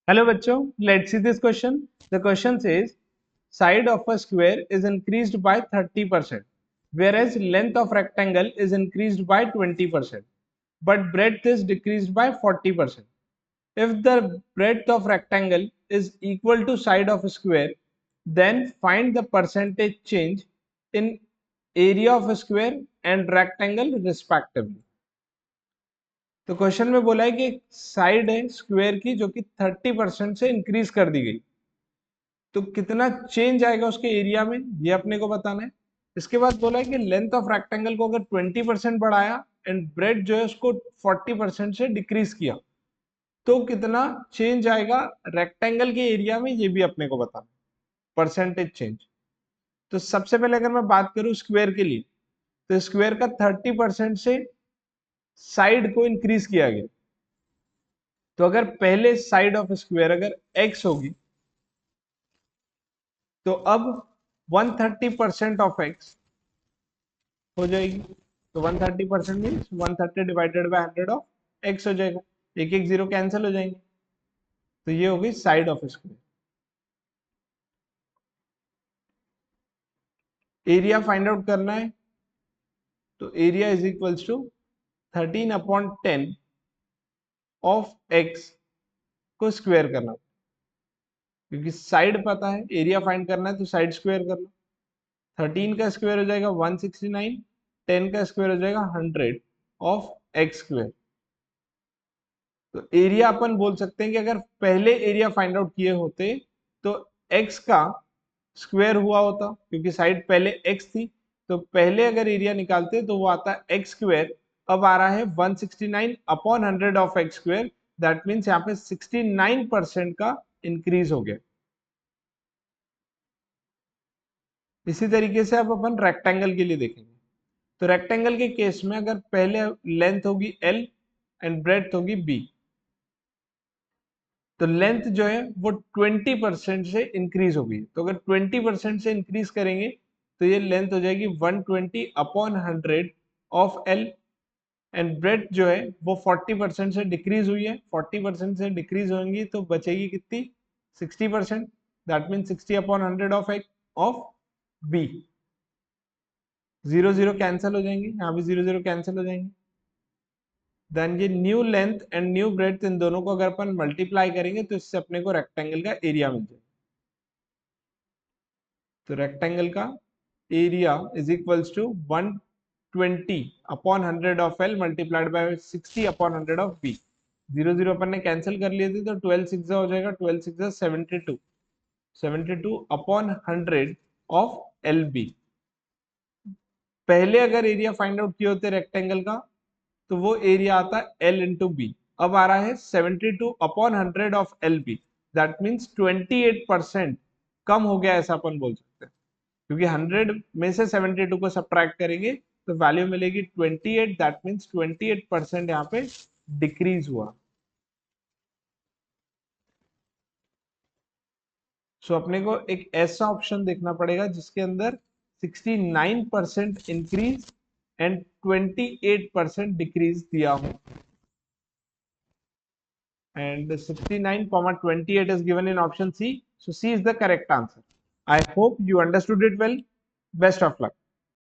Hello बच्चों, let's see this question. The question says side of a square is increased by 30%, whereas length of rectangle is increased by 20%, but breadth is decreased by 40%. If the breadth of rectangle is equal to side of a square, then find the percentage change in area of a square and rectangle respectively. तो question में बोला है कि एक side है square की जो कि 30% से इंक्रीज कर दी गई, तो कितना चेंज आएगा उसके एरिया में ये अपने को बताना है। इसके बाद बोला है कि लेंथ ऑफ रेक्टेंगल को अगर 20% बढ़ाया एंड ब्रेड जो है उसको 40% से डिक्रीज किया तो कितना चेंज आएगा रेक्टेंगल के एरिया में, ये भी अपने को बताना परसेंटेज चेंज। तो सबसे पहले अगर मैं बात करूं स्क्वायर के लिए, तो स्क्वायर का 30% से साइड को इंक्रीज किया गया, तो अगर पहले साइड ऑफ स्क्वायर अगर x होगी तो अब 130% ऑफ x हो जाएगी। तो 130% means 130 divided by 100 of x हो जाएगा। एक एक जीरो कैंसिल हो जाएंगे, तो ये हो गई side of square. Area find out करना है, तो area is equals to 13/10 of x को स्क्वायर करना, क्योंकि साइड पता है, एरिया फाइंड करना है तो साइड स्क्वायर करना। 13 का स्क्वायर हो जाएगा 169, 10 का स्क्वायर हो जाएगा 100 ऑफ एक्स स्क्वायर। तो एरिया अपन बोल सकते हैं कि अगर पहले एरिया फाइंड आउट किए होते तो x का स्क्वायर हुआ होता, क्योंकि साइड पहले x थी, तो पहले अगर एरिया निकालते तो वो आता एक्स स्क्वायर। अब आ रहा है 169/100 of x square, that means यहाँ पे 69% का इंक्रीज हो गया। इसी तरीके से अब अपन रेक्टेंगल के लिए देखेंगे। तो रेक्टेंगल के केस में अगर पहले लेंथ होगी L एंड ब्रेड्थ होगी B, तो लेंथ जो है वो 20% से इंक्रीज होगी। तो अगर 20% से इंक्रीज करेंगे तो ये लेंथ हो जाएगी 120/100 ऑफ L, एंड ब्रेड्थ जो है वो 40% से डिक्रीज हुई है। 40% से डिक्रीज होंगी तो बचेगी कितनी, 60%, that mean 60/100 of B। Zero zero cancel हो जाएंगे, यहाँ भी जीरो जीरो कैंसिल हो जाएंगे। देन ये new length and new breadth, इन दोनों को अगर अपन मल्टीप्लाई करेंगे तो इससे अपने को रेक्टेंगल का एरिया मिल जाएगा। तो रेक्टेंगल का area is equals to 120/100 of L multiplied by 60/100 of B। Zero zero अपन ने कैंसिल कर लिए थे तो 12 6 हो जाएगा, 12 6 72, 72/100 ऑफ LB। पहले अगर एरिया फाइंड आउट किए होते रेक्टेंगल का तो वो एरिया आता है L इंटू बी। अब आ रहा है 72/100 of L B, that means 28% कम हो गया, ऐसा अपन बोल सकते हैं, क्योंकि 100 में से 72 को सब्ट्रैक्ट करेंगे तो वैल्यू मिलेगी 28, दैट मीन्स 28% यहाँ पे डिक्रीज हुआ। सो अपने को एक ऐसा ऑप्शन देखना पड़ेगा जिसके अंदर 69% इंक्रीज एंड 28% डिक्रीज दिया हो, and 69,28 is given in option C. So C is the correct answer. I hope you understood it well. Best of luck.